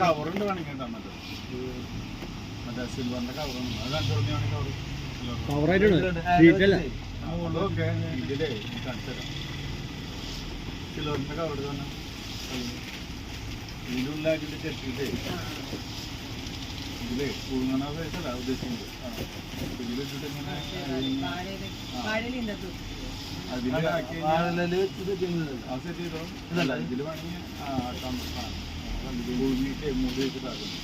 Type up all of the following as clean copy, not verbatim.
കവറുണ്ട് വേണമെങ്കിൽ മറ്റേ സിൽവറിന്റെ കവറുണ്ട്. അത് ഓക്കെ ഇതിലേ കാണിച്ചുതരാം. സിൽവറിന്റെ കവർ തന്നെ ഇതിനുള്ളിലാക്കിട്ട് ചെത്തിട്ടേ ഇതിലേ പുഴുങ്ങണ പൈസല്ല ഉദ്ദേശിക്കുന്നത്. ഇതിലിട്ടിട്ട് ഇങ്ങനെ അതിലാക്കി ആ സെറ്റ് ചെയ്തോ. ഇതല്ല ഇതിൽ വേണമെങ്കിൽ പുഴുങ്ങിയിട്ട് മൂടി വെച്ചിട്ടാക്കുന്നു.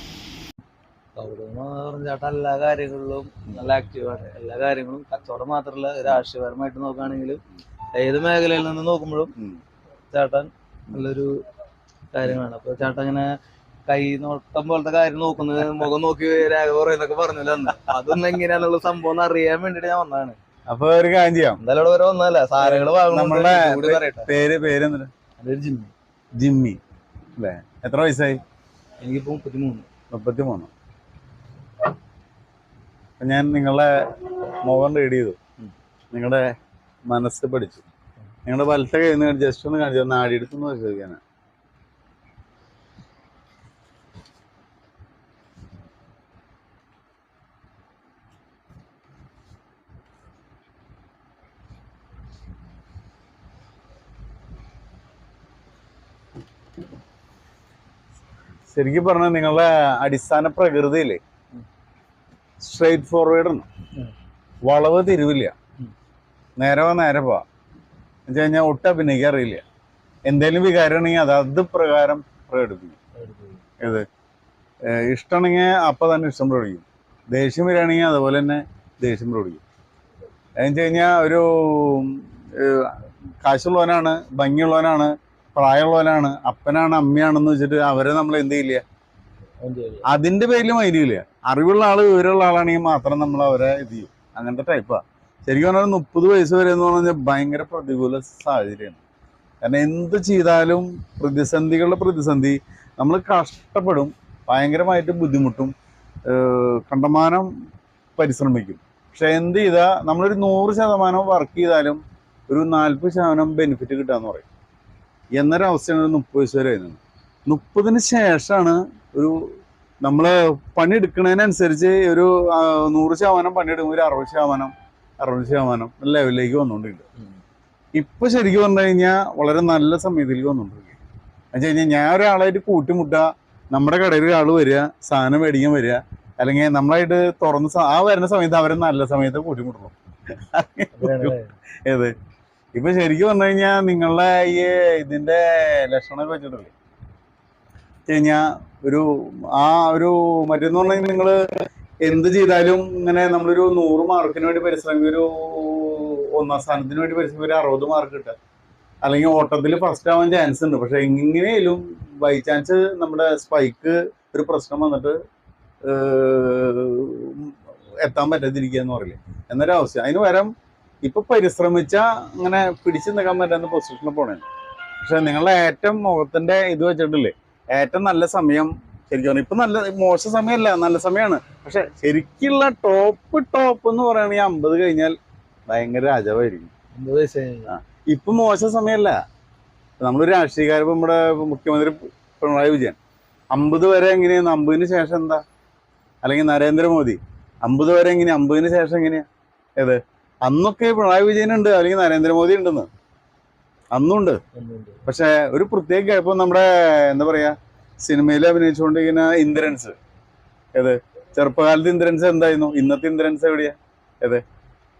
ചേട്ടാ എല്ലാ കാര്യങ്ങളിലും നല്ല ആക്റ്റീവാണ്. എല്ലാ കാര്യങ്ങളും കച്ചവടം മാത്രമല്ല, രാഷ്ട്രീയപരമായിട്ട് നോക്കുകയാണെങ്കിലും ഏത് മേഖലയിൽ നിന്ന് നോക്കുമ്പോഴും ചേട്ടൻ നല്ലൊരു കാര്യമാണ്. അപ്പൊ ചേട്ടൻ ഇങ്ങനെ കൈ നോട്ടം പോലത്തെ കാര്യം നോക്കുന്നത്, മുഖം നോക്കി രേഖ പറയുന്നൊക്കെ പറഞ്ഞല്ലോ അന്ന്. അതൊന്നും എങ്ങനെയാണുള്ള സംഭവം എന്ന് അറിയാൻ വേണ്ടിട്ട് ഞാൻ വന്നതാണ്. അപ്പൊ ഒരു കാര്യം ചെയ്യാം, എന്തായാലും ഇവിടെ വരെ വന്നതല്ല, സാധനങ്ങള് നമ്മളുടെ പേരെന്താ? ജിമ്മി. ജിമ്മി അല്ലേ? എത്ര വയസ്സായി? എനിക്കിപ്പോ 33. ഞാൻ നിങ്ങളെ മുഖം റീഡ് ചെയ്തു, നിങ്ങളുടെ മനസ്സ് പഠിച്ചു. നിങ്ങളുടെ വലത്തെ കയ്യിൽ നിന്ന് ജസ്റ്റ് ഒന്ന് കാണിച്ചു, നാടിയെടുത്തൊന്ന് പരിശോധിക്കാനാ. ശരിക്കും പറഞ്ഞാൽ നിങ്ങളുടെ അടിസ്ഥാന പ്രകൃതിയില്ലേ സ്ട്രെയിറ്റ് ഫോർവേഡ് ആണ്. വളവ് തിരിവില്ല, നേരെ പോവാ എന്ന് വെച്ച് കഴിഞ്ഞാൽ ഒട്ടും അഭിനയിക്കാൻ അറിയില്ല. എന്തേലും വികാരമാണെങ്കിൽ അത് പ്രകാരം പ്രകടിപ്പിക്കും. ഇത് ഇഷ്ടമാണെങ്കിൽ അപ്പം തന്നെ ഇഷ്ടം പ്രകടിക്കും. ദേഷ്യം വരികയാണെങ്കിൽ അതുപോലെ തന്നെ ദേഷ്യം പ്രകടിക്കും. എന്ന് വെച്ച് കഴിഞ്ഞാൽ ഒരു കാശുള്ളവനാണ്, ഭംഗിയുള്ളവനാണ്, പ്രായമുള്ളവനാണ്, അപ്പനാണ്, അമ്മയാണെന്ന് വെച്ചിട്ട് അവരെ നമ്മൾ എന്ത് ചെയ്യില്ല, അതിന്റെ പേരിൽ മൈരിയില്ല. അറിവുള്ള ആള്, വിവരമുള്ള ആളാണെങ്കിൽ മാത്രം നമ്മൾ അവരെ ഇത് ചെയ്യും. അങ്ങനത്തെ ടൈപ്പാ. ശരിക്കും പറഞ്ഞാൽ 30 വയസ്സ് വരെ എന്ന് പറഞ്ഞാൽ ഭയങ്കര പ്രതികൂല സാഹചര്യമാണ്. കാരണം എന്ത് ചെയ്താലും പ്രതിസന്ധി നമ്മൾ കഷ്ടപ്പെടും, ഭയങ്കരമായിട്ട് ബുദ്ധിമുട്ടും, കണ്ടമാനം പരിശ്രമിക്കും. പക്ഷെ എന്ത് ചെയ്താൽ നമ്മളൊരു 100% വർക്ക് ചെയ്താലും ഒരു 40% ബെനിഫിറ്റ് കിട്ടാന്ന് പറയും. എന്നൊരവസ്ഥയാണ് 30 വയസ്സ് വരെ ആയിരുന്നത്. 30-ന് ശേഷമാണ് ഒരു നമ്മൾ പണിയെടുക്കുന്നതിനനുസരിച്ച് ഒരു 100% പണിയെടുക്കുമ്പോൾ ഒരു 60% ലെവലിലേക്ക് വന്നുകൊണ്ടിട്ടുണ്ട്. ഇപ്പൊ ശരിക്കും പറഞ്ഞു കഴിഞ്ഞാൽ വളരെ നല്ല സമയത്തിലേക്ക് വന്നുകൊണ്ടിരിക്കുക. എന്ന് വെച്ച് കഴിഞ്ഞാൽ ഞാൻ ഒരാളായിട്ട് കൂട്ടിമുട്ടുക, നമ്മുടെ കടയിൽ ഒരാൾ വരിക, സാധനം മേടിക്കാൻ വരിക, അല്ലെങ്കിൽ നമ്മളായിട്ട് തുറന്ന് ആ വരുന്ന സമയത്ത് അവരെ നല്ല സമയത്ത് കൂട്ടിമുട്ടണം. ഏത് ഇപ്പൊ ശരിക്കും പറഞ്ഞു കഴിഞ്ഞാൽ നിങ്ങളുടെ ഈ ഇതിന്റെ ലക്ഷണമൊക്കെ വെച്ചിട്ടില്ലേ കഴിഞ്ഞാൽ ഒരു മറ്റേന്ന് പറഞ്ഞാൽ നിങ്ങൾ എന്ത് ചെയ്താലും ഇങ്ങനെ നമ്മളൊരു 100 മാർക്കിന് വേണ്ടി പരിശ്രമിക്കും, ഒരു 1ാം സ്ഥാനത്തിന് വേണ്ടി പരിശ്രമിക്കും, ഒരു 60 മാർക്ക് കിട്ടുക, അല്ലെങ്കിൽ ഓട്ടത്തിൽ ഫസ്റ്റ് ആവാൻ ചാൻസ് ഉണ്ട്. പക്ഷെ എങ്ങനെയാലും ബൈ ചാൻസ് നമ്മുടെ സ്പൈക്ക് ഒരു പ്രശ്നം വന്നിട്ട് എത്താൻ പറ്റാതിരിക്കുക എന്ന് പറയില്ലേ, എന്നൊരവസ്ഥ. അതിന് പകരം ഇപ്പൊ പരിശ്രമിച്ച അങ്ങനെ പിടിച്ചു നിൽക്കാൻ പറ്റുന്ന പൊസിഷനിൽ പോണേ. പക്ഷെ നിങ്ങളുടെ ഏറ്റവും മുഖത്തിന്റെ ഇത് വെച്ചിട്ടില്ലേ, ഏറ്റവും നല്ല സമയം ശരിക്കും ഇപ്പൊ നല്ല മോശം സമയമല്ല, നല്ല സമയമാണ്. പക്ഷെ ശരിക്കുള്ള ടോപ്പ് എന്ന് പറയുകയാണെങ്കിൽ 50 കഴിഞ്ഞാൽ ഭയങ്കര രാജാവായിരിക്കും. ഇപ്പൊ മോശം സമയമല്ല. നമ്മളൊരു രാഷ്ട്രീയക്കാർ, ഇപ്പൊ നമ്മുടെ മുഖ്യമന്ത്രി പിണറായി വിജയൻ 50 വരെ എങ്ങനെയാണ്, 50-ന് ശേഷം എന്താ, അല്ലെങ്കിൽ നരേന്ദ്രമോദി 50 വരെ എങ്ങനെയാ, 50-ന് ശേഷം എങ്ങനെയാ? ഏത് അന്നൊക്കെ പിണറായി വിജയൻ ഉണ്ട്, അല്ലെങ്കിൽ നരേന്ദ്രമോദി ഉണ്ടെന്ന് അന്നുണ്ട്. പക്ഷെ ഒരു പ്രത്യേക ഇപ്പൊ നമ്മുടെ എന്താ പറയാ, സിനിമയിൽ അഭിനയിച്ചുകൊണ്ടിരിക്കുന്ന ഇന്ദ്രൻസ്, ഏത് ചെറുപ്പകാലത്ത് ഇന്ദ്രൻസ് എന്തായിരുന്നു, ഇന്നത്തെ ഇന്ദ്രൻസ് എവിടെയാ? ഏത്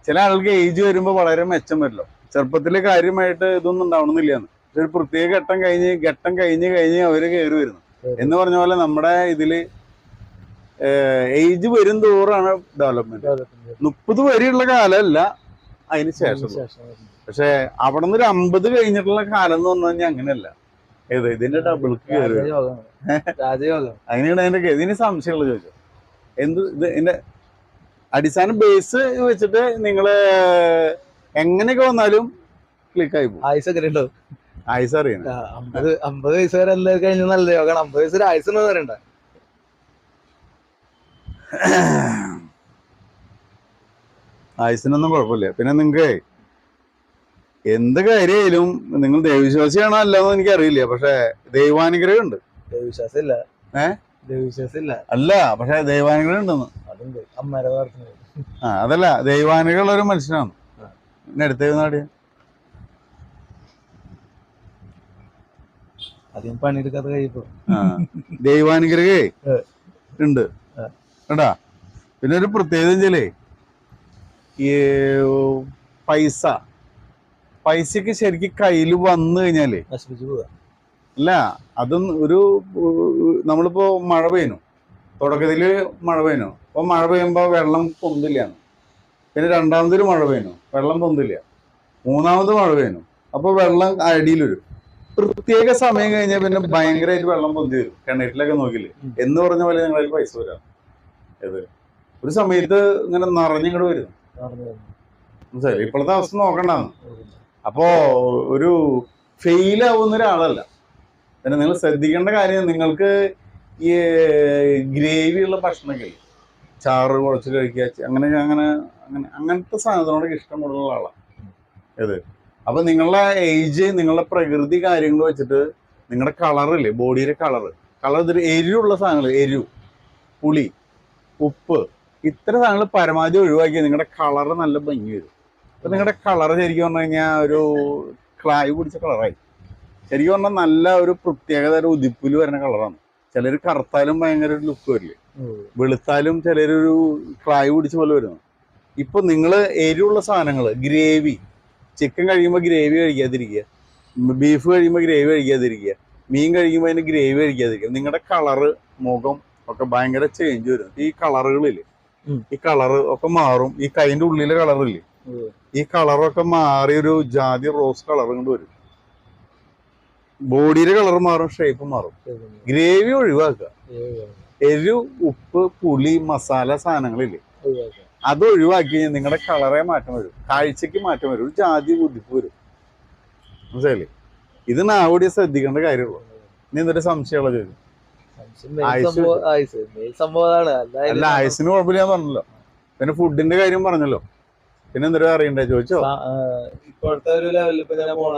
ചില ആൾക്ക് ഏജ് വരുമ്പോൾ വളരെ മെച്ചം വരില്ലോ, ചെറുപ്പത്തിലെ കാര്യമായിട്ട് ഇതൊന്നും ഉണ്ടാവണമെന്നില്ലാന്ന്. പക്ഷെ ഒരു പ്രത്യേക ഘട്ടം കഴിഞ്ഞ് അവര് കയറി വരുന്നു എന്ന് പറഞ്ഞ പോലെ നമ്മുടെ ഇതില് ഏജ് വരും തോറാണ് ഡെവലപ്മെന്റ്. 30 വരെയുള്ള കാലമല്ല, അതിന് ശേഷം. പക്ഷെ അവിടെ നിന്ന് ഒരു 50 കഴിഞ്ഞിട്ടുള്ള കാലം എന്ന് പറഞ്ഞു കഴിഞ്ഞാൽ അങ്ങനെയല്ല. ഏത് ഇതിന്റെ ഡബിൾ കയറി അങ്ങനെയാണ് അതിന്റെ. ഇതിന് സംശയമുള്ള ചോദിച്ചു എന്ത് ഇതിന്റെ അടിസ്ഥാന ബേസ് വെച്ചിട്ട് നിങ്ങള് എങ്ങനെയൊക്കെ വന്നാലും ക്ലിക്കായി പോകും. ആയുസ് അറിയണം. 50 വയസ്സ് വരെ എല്ലാവരും കഴിഞ്ഞ നല്ല യോഗമാണ്. 50 വയസ്സ് ആയുസ് പറയണ്ട. ആയുസിനൊന്നും കുഴപ്പമില്ല. പിന്നെ നിങ്ങൾക്ക് എന്ത് കാര്യമായാലും നിങ്ങൾ ദൈവവിശ്വാസിയാണോ അല്ലെന്ന് എനിക്കറിയില്ല, പക്ഷെ ദൈവാനുഗ്രഹം ഉണ്ട്. ദൈവവിശ്വാസം ഇല്ല. ദൈവവിശ്വാസം ഇല്ല. അല്ല, പക്ഷെ ദൈവാനുഗ്രഹം ഉണ്ടെന്ന്. അതുണ്ട്. അമ്മയുടെ പ്രാർത്ഥന. അതല്ല, ദൈവാനുഗ്രഹം ഉള്ള ഒരു മനുഷ്യനാണ്. പിന്നെ അടുത്ത നാട് അധികം പണിയെടുക്കാത്ത കഴിയപ്പോ ദൈവാനുഗ്രഹേ ഉണ്ട് കേട്ടാ. പിന്നെ ഒരു പ്രത്യേകത വെച്ചാലേ, ഈ പൈസക്ക് ശരിക്കും കയ്യിൽ വന്നു കഴിഞ്ഞാലേ നശിപ്പിച്ചു പോവാ. അല്ല, അതും ഒരു നമ്മളിപ്പോ മഴ പെയ്യുന്നു, തുടക്കത്തില് മഴ പെയ്യുന്നു, അപ്പൊ മഴ പെയ്യുമ്പോ വെള്ളം പൊന്തില്ല. പിന്നെ രണ്ടാമതൊരു മഴ പെയ്യുന്നു, വെള്ളം പൊന്തില്ല. മൂന്നാമത് മഴ പെയ്യുന്നു, അപ്പൊ വെള്ളം അടിയിൽ വരും. പ്രത്യേക സമയം കഴിഞ്ഞാൽ പിന്നെ ഭയങ്കരമായിട്ട് വെള്ളം പൊന്തി വരും. കിണറ്റിലൊക്കെ നോക്കില്ലേ എന്ന് പറഞ്ഞ പോലെ ഞങ്ങളിൽ പൈസ വരാം. ഏത് ഒരു സമയത്ത് ഇങ്ങനെ നിറഞ്ഞിങ്ങോട്ട് വരും. മനസ്സിലായി? ഇപ്പോഴത്തെ അവസ്ഥ നോക്കണ്ടാന്ന്. അപ്പോ ഒരു ഫെയിൽ ആവുന്ന ഒരാളല്ല. പിന്നെ നിങ്ങൾ ശ്രദ്ധിക്കേണ്ട കാര്യം, നിങ്ങൾക്ക് ഈ ഗ്രേവി ഉള്ള ഭക്ഷണമൊക്കെ, ചാറ് കുഴച്ച് കഴിക്കുക, അങ്ങനത്തെ സാധനത്തിനോടൊക്കെ ഇഷ്ടം കൂടുതലുള്ള ആളാണ്. ഏത് അപ്പൊ നിങ്ങളുടെ ഏജ്, നിങ്ങളുടെ പ്രകൃതി കാര്യങ്ങൾ വെച്ചിട്ട് നിങ്ങളുടെ കളറില്ലേ, ബോഡിയുടെ കളർ ഇതൊരു എരിവുള്ള സാധനങ്ങൾ, എരിവ്, പുളി, ഉപ്പ്, ഇത്തരം സാധനങ്ങൾ പരമാവധി ഒഴിവാക്കി നിങ്ങളുടെ കളറ് നല്ല ഭംഗി വരും. അപ്പൊ നിങ്ങളുടെ കളർ ശരിക്കും പറഞ്ഞു കഴിഞ്ഞാൽ ഒരു ക്ലായ് പിടിച്ച കളറായി. ശരിക്കും പറഞ്ഞാൽ നല്ല ഒരു പ്രത്യേകത, ഒരു ഉദിപ്പിൽ വരുന്ന കളറാണ്. ചിലർ കറുത്താലും ഭയങ്കര ഒരു ലുക്ക് വരില്ലേ, വെളുത്താലും ചിലരൊരു ക്ലായ് പിടിച്ച പോലെ വരുന്നു. ഇപ്പൊ നിങ്ങൾ എരിവുള്ള സാധനങ്ങൾ, ഗ്രേവി, ചിക്കൻ കഴിയുമ്പോൾ ഗ്രേവി കഴിക്കാതിരിക്കുക, ബീഫ് കഴിയുമ്പോൾ ഗ്രേവി കഴിക്കാതിരിക്കുക, മീൻ കഴിക്കുമ്പോൾ അതിന് ഗ്രേവി കഴിക്കാതിരിക്കുക. നിങ്ങളുടെ കളറ്, മുഖം ഒക്കെ ഭയങ്കര ചേഞ്ച് വരും. ഈ കളറുകളില്ലേ, ഈ കളറ് ഒക്കെ മാറും. ഈ കൈൻ്റെ ഉള്ളിലെ കളറില്ലേ, ഈ കളറൊക്കെ മാറി ഒരു ജാതി റോസ് കളർ കൊണ്ട് വരും. ബോഡിയുടെ കളർ മാറും, ഷേപ്പ് മാറും. ഗ്രേവി ഒഴിവാക്കുക. എരിവ്, ഉപ്പ്, പുളി, മസാല സാധനങ്ങളില്ലേ, അത് ഒഴിവാക്കി നിങ്ങളുടെ കളറെ മാറ്റം വരും, കാഴ്ചക്ക് മാറ്റം വരും, ഒരു ജാതി ബുദ്ധിപ്പ് വരും. മനസ്സിലായില്ലേ? ഇത് നാവോടി ശ്രദ്ധിക്കേണ്ട കാര്യമുള്ളൂ. ഇനി എന്തൊരു സംശയമുള്ള ചോദ്യം? അല്ല, ആയുസിന് കുഴപ്പമില്ല പറഞ്ഞല്ലോ. പിന്നെ ഫുഡിന്റെ കാര്യം പറഞ്ഞല്ലോ. പിന്നെ എന്തൊരു അറിയണ്ടേ ചോദിച്ചോ? ഇപ്പോഴത്തെ ഒരു ലെവലിൽ ഇപ്പൊ ഞാൻ പോണ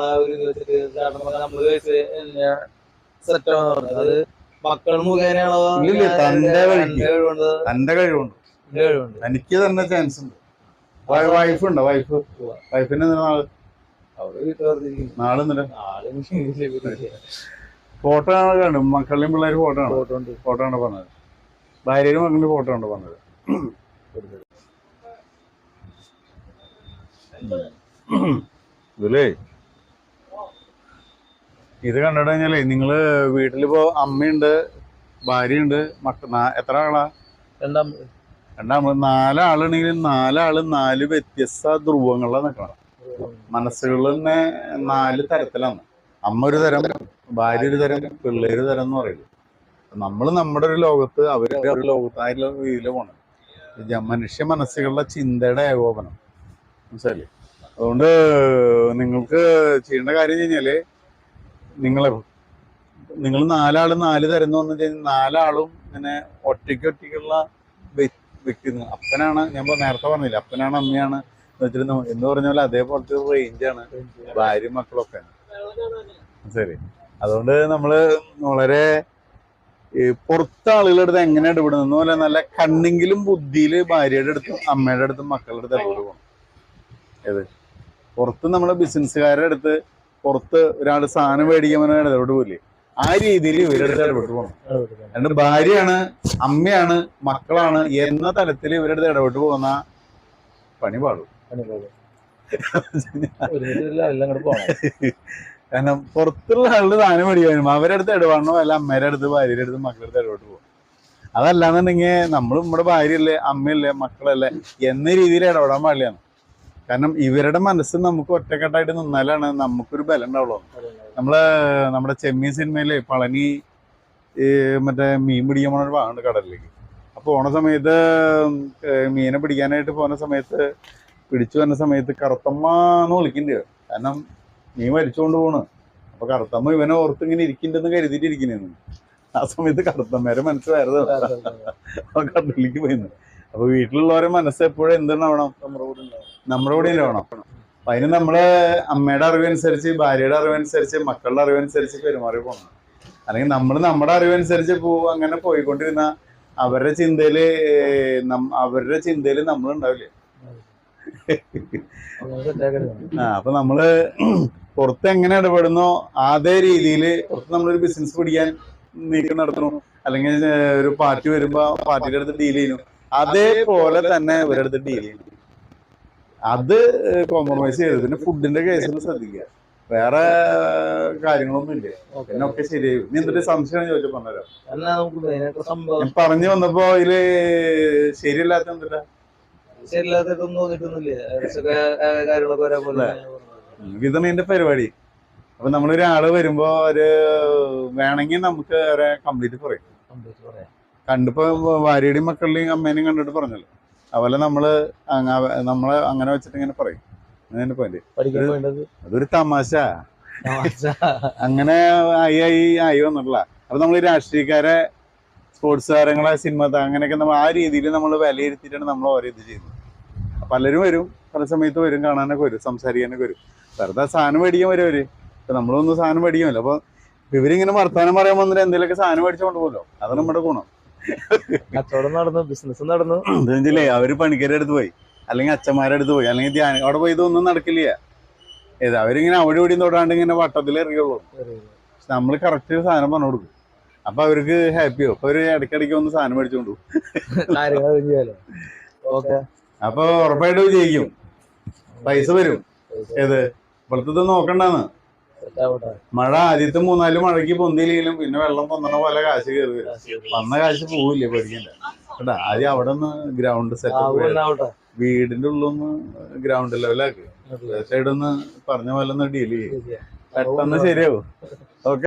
അത് മക്കൾ മുഖേനയാണോ? ഇല്ല, തന്റെ കഴിവുണ്ട്. എനിക്ക് തന്നെ ചാൻസ് ഉണ്ട്. വൈഫ് ഉണ്ടോ? വൈഫിന് നാളെ ഫോട്ടോ ആണ് കണ്ടു. മക്കളുടെയും പിള്ളേർ ഫോട്ടോ ആണ് പറഞ്ഞത്. ഭാര്യയുടെ മക്കളുടെ ഫോട്ടോ ആണ് പറഞ്ഞത്. ഇതിലേ ഇത് കണ്ടിട്ട് കഴിഞ്ഞാലേ, നിങ്ങള് വീട്ടിലിപ്പോ അമ്മയുണ്ട്, ഭാര്യയുണ്ട്, എത്ര ആളാ? രണ്ടാമത് 4 ആളുണ്ടെങ്കിൽ 4 ആള് 4 വ്യത്യസ്ത ധ്രുവങ്ങളിലാണ് നിൽക്കണം. മനസ്സുകളിൽ തന്നെ 4 തരത്തിലാണ്. അമ്മ ഒരു തരം, ഭാര്യ ഒരു തരം, പിള്ളേര് തരം എന്ന് പറയുന്നത്. നമ്മൾ നമ്മുടെ ഒരു ലോകത്ത്, അവരുടെ ഒരു ലോകത്ത്, ആ രീതിയിൽ പോകണം. മനുഷ്യ മനസ്സുകളുടെ ചിന്തയുടെ ഏകോപനം. മനസ്സിലായില്ലേ? അതുകൊണ്ട് നിങ്ങൾക്ക് ചെയ്യേണ്ട കാര്യം കഴിഞ്ഞാല്, നിങ്ങൾ 4 ആള് 4 തരം എന്ന് പറഞ്ഞു കഴിഞ്ഞാൽ 4 ആളും ഇങ്ങനെ ഒറ്റയ്ക്കുള്ള വ്യക്തി. അപ്പനാണ്, ഞാൻ നേരത്തെ പറഞ്ഞില്ല, അപ്പനാണ് അമ്മയാണ് വെച്ചിരുന്നു എന്ന് പറഞ്ഞ പോലെ അതേപോലത്തെ ഒരു റേഞ്ചാണ് ഭാര്യ മക്കളൊക്കെ. ശരി. അതുകൊണ്ട് നമ്മള് വളരെ പുറത്തെ ആളുകളുടെ അടുത്ത് എങ്ങനെ ഇടപെടുന്ന പോലെ നല്ല കണ്ണെങ്കിലും ബുദ്ധിയില് ഭാര്യയുടെ അടുത്തും അമ്മയുടെ അടുത്തും മക്കളുടെ അടുത്ത് ഇടപെട്ട് പോകണം. ഏത് പുറത്ത് നമ്മളെ ബിസിനസ്സുകാരുടെ അടുത്ത്, പുറത്ത് ഒരാൾ സാധനം മേടിക്കാൻ ഇടപെട്ട് പോയില്ലേ, ആ രീതിയിൽ ഇവരുടെ അടുത്ത് ഇടപെട്ട് പോകണം. അതുകൊണ്ട് ഭാര്യയാണ്, അമ്മയാണ്, മക്കളാണ് എന്ന തലത്തിൽ ഇവരുടെ അടുത്ത് ഇടപെട്ട് പോകുന്ന പണി പാടും. കാരണം പുറത്തുള്ള ആളുടെ സാധനം മേടിക്കാനും അവരുടെ അടുത്ത് ഇടപെടണോ, അല്ല അമ്മയുടെ അടുത്ത്, ഭാര്യയുടെ അടുത്ത്, മക്കളുടെ അടുത്ത് ഇടപെട്ട് പോകും. അതല്ലാന്നുണ്ടെങ്കിൽ നമ്മൾ നമ്മുടെ ഭാര്യയല്ലേ, അമ്മയല്ലേ, മക്കളല്ലേ എന്ന രീതിയിൽ ഇടപെടാൻ പാടില്ലാണ്. കാരണം ഇവരുടെ മനസ്സ് നമുക്ക് ഒറ്റക്കെട്ടായിട്ട് നിന്നാലാണ് നമുക്കൊരു ബലം ഉണ്ടാവുള്ളൂ. നമ്മുടെ ചെമ്മീൻ സിനിമയിലെ പളനി മറ്റേ മീൻ പിടിക്കാൻ പോണ ഒരു ഭാഗമുണ്ട് കടലിലേക്ക്. അപ്പോൾ പോണ സമയത്ത്, മീനെ പിടിക്കാനായിട്ട് പോകുന്ന സമയത്ത്, പിടിച്ചു വരുന്ന സമയത്ത് കറുത്തമ്മ എന്ന് വിളിക്കുന്നുണ്ട്. കാരണം മീൻ മരിച്ചുകൊണ്ട് പോണ്. അപ്പൊ കറുത്തമ്മ ഇവനെ ഓർത്ത് ഇങ്ങനെ ഇരിക്കുന്നുണ്ടെന്ന് കരുതിയിട്ട് ഇരിക്കുന്നു. ആ സമയത്ത് കറുത്തമ്മേരെ മനസ്സ് വേറെ കടലിലേക്ക് പോയിരുന്നു. അപ്പൊ വീട്ടിലുള്ളവരെ മനസ്സ് എപ്പോഴും എന്തുണ്ടാവണം? നമ്മുടെ കൂടെ ഉണ്ടാവണം. അപ്പൊ അതിന് നമ്മള് അമ്മയുടെ അറിവനുസരിച്ച്, ഭാര്യയുടെ അറിവനുസരിച്ച്, മക്കളുടെ അറിവനുസരിച്ച് പെരുമാറി പോകണം. അല്ലെങ്കിൽ നമ്മൾ നമ്മുടെ അറിവനുസരിച്ച് അങ്ങനെ പോയിക്കൊണ്ടിരുന്ന അവരുടെ ചിന്തയില് നമ്മളുണ്ടാവില്ലേ. അപ്പൊ നമ്മള് പുറത്ത് എങ്ങനെ ഇടപെടുന്നോ അതേ രീതിയിൽ പുറത്ത് നമ്മളൊരു ബിസിനസ് പിടിക്കാൻ നീക്കം നടത്തണു, അല്ലെങ്കിൽ ഒരു പാർട്ടി വരുമ്പോ പാർട്ടിയുടെ അടുത്ത് ഡീൽ ചെയ്യുന്നു, അതേപോലെ തന്നെ ഇവരുടെ അടുത്ത് ഡീൽ ചെയ്യുന്നു. അത് കോംപ്രമൈസ് ചെയ്ത് പിന്നെ ഫുഡിന്റെ കേസിൽ ശ്രദ്ധിക്കുക. വേറെ കാര്യങ്ങളൊന്നും ഇല്ല, പിന്നെ ഒക്കെ ശരിയായി. നീ എന്തൊരു സംശയം ചോദിച്ചു പറഞ്ഞുതരാം. ഞാൻ പറഞ്ഞു വന്നപ്പോ ഇതില് ശരിയല്ലാത്ത എന്തിട്ടാ ഇതാണ് എന്റെ പരിപാടി. അപ്പൊ നമ്മളൊരാള് വരുമ്പോ വേണമെങ്കിൽ നമുക്ക് അവരെ കംപ്ലീറ്റ് പറയും. കണ്ടിപ്പോ ഭാര്യയുടെയും മക്കളുടെയും അമ്മേനെയും കണ്ടിട്ട് പറഞ്ഞല്ലോ, അതുപോലെ നമ്മളെ അങ്ങനെ വെച്ചിട്ട് ഇങ്ങനെ പറയും. അതിന്റെ പോയിന്റ് അതൊരു തമാശ അങ്ങനെ ആയി വന്നിട്ടില്ല. അപ്പൊ നമ്മൾ രാഷ്ട്രീയക്കാരെ, സ്പോർട്സ് താരങ്ങളെ, സിനിമ അങ്ങനെയൊക്കെ നമ്മൾ ആ രീതിയിൽ നമ്മൾ വിലയിരുത്തിയിട്ടാണ് നമ്മൾ ഓരോ ഇത് ചെയ്യുന്നത്. പലരും വരും, പല സമയത്ത് വരും, കാണാനൊക്കെ വരും, സംസാരിക്കാനൊക്കെ വരും. വെറുതെ സാധനം മേടിക്കാൻ വരും അവര്. ഇപ്പൊ നമ്മളൊന്നും സാധനം മേടിക്കുമല്ലോ. അപ്പൊ ഇവരിങ്ങനെ വർത്താനം പറയാൻ വന്നിട്ട് എന്തെങ്കിലുമൊക്കെ സാധനം മേടിച്ചു കൊണ്ടുപോകല്ലോ. അത് നമ്മുടെ ഗുണം. കച്ചവടം നടന്നു, ബിസിനസ് നടന്നു. എന്താ അവര് പണിക്കാരുടെ അടുത്ത് പോയി, അല്ലെങ്കിൽ അച്ഛന്മാരുടെ അടുത്ത് പോയി, അല്ലെങ്കിൽ ധ്യാനം അവിടെ പോയി ഇതൊന്നും നടക്കില്ല. അവരിങ്ങനെ അവിടെ ഇവിടെ തൊടാണ്ട് ഇങ്ങനെ വട്ടത്തിൽ ഇറങ്ങിയുള്ളൂ. നമ്മൾ കറക്റ്റ് സാധനം പറഞ്ഞു കൊടുക്കും. അപ്പൊ അവർക്ക് ഹാപ്പിയോ. അപ്പൊ അവര് ഇടയ്ക്കിടയ്ക്ക് ഒന്ന് സാധനം മേടിച്ചോണ്ടു. അപ്പൊ ഉറപ്പായിട്ട് വിജയിക്കും, പൈസ വരും. ഇപ്പോഴത്തെ നോക്കണ്ടെന്ന്. മഴ ആദ്യത്തെ 3-4 മഴയ്ക്ക് പൊന്തിയില്ലെങ്കിലും പിന്നെ വെള്ളം പൊന്നണ പോലെ കാശ് കയറി വരും. വന്ന കാശ് പോവില്ലേ, പേടിക്കണ്ട കേട്ടാ. ആദ്യം അവിടെ ഒന്ന് ഗ്രൗണ്ട് സെറ്റപ്പ്, വീടിന്റെ ഉള്ളൊന്ന് ഗ്രൗണ്ട് ലെവലാക്ക്, സൈഡൊന്ന് പറഞ്ഞ പോലെ ഒന്ന് ഡീൽ ചെയ്യും. പെട്ടെന്ന് ശരിയാവും.